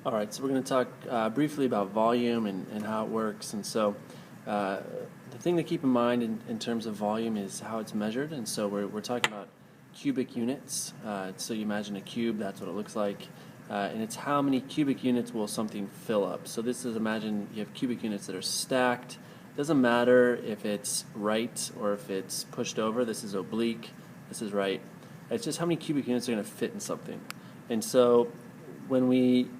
Alright, so we're going to talk briefly about volume and how it works. And so the thing to keep in mind in terms of volume is how it's measured. And so we're talking about cubic units. So you imagine a cube, that's what it looks like. And it's how many cubic units will something fill up. So this is, imagine you have cubic units that are stacked. It doesn't matter if it's right or if it's pushed over. This is oblique, this is right. It's just how many cubic units are going to fit in something. And so when we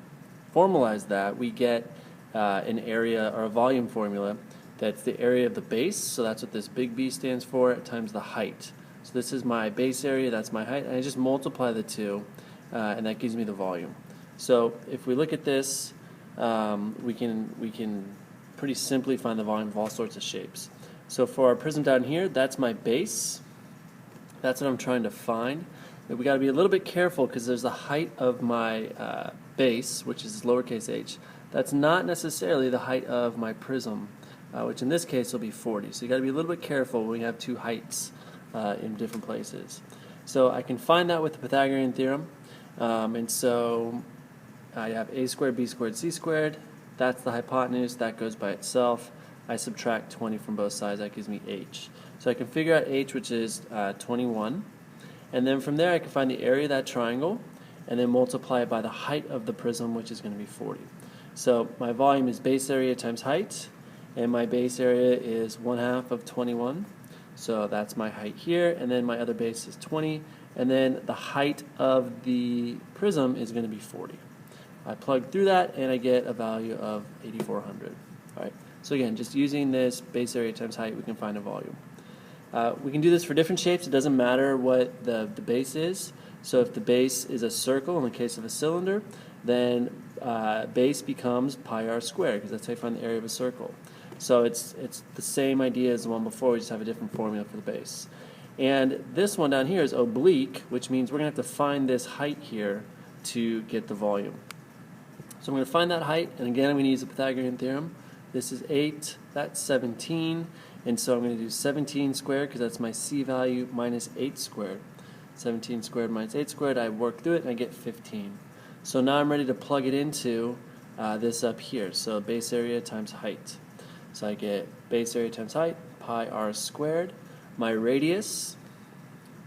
formalize that, we get an area or a volume formula that's the area of the base, so that's what this big B stands for, times the height. So this is my base area, that's my height, and I just multiply the two, and that gives me the volume. So if we look at this, we can pretty simply find the volume of all sorts of shapes. So for our prism down here, that's my base. That's what I'm trying to find. But we got to be a little bit careful because there's the height of my base, which is lowercase h. That's not necessarily the height of my prism, which in this case will be 40. So you got to be a little bit careful when we have two heights in different places. So I can find that with the Pythagorean theorem. And so I have a squared, b squared, c squared. That's the hypotenuse. That goes by itself. I subtract 20 from both sides. That gives me h. So I can figure out h, which is 21. And then from there I can find the area of that triangle and then multiply it by the height of the prism, which is going to be 40. So my volume is base area times height, and my base area is 1/2 of 21. So that's my height here, and then my other base is 20, and then the height of the prism is going to be 40. I plug through that and I get a value of 8,400. All right. So again, just using this base area times height, we can find a volume. We can do this for different shapes. It doesn't matter what the base is. So if the base is a circle, in the case of a cylinder, then base becomes pi r squared, because that's how you find the area of a circle. So it's the same idea as the one before, we just have a different formula for the base. And this one down here is oblique, which means we're going to have to find this height here to get the volume. So I'm going to find that height, and again I'm going to use the Pythagorean theorem. This is 8, that's 17. And so I'm going to do 17 squared, because that's my c value, minus 8 squared. 17 squared minus 8 squared, I work through it and I get 15. So now I'm ready to plug it into this up here. So base area times height. So I get base area times height, pi r squared. My radius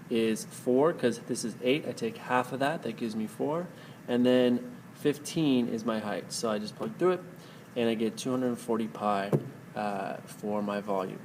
is 4, because this is 8. I take half of that, that gives me 4. And then 15 is my height. So I just plug through it and I get 240 pi for my volume.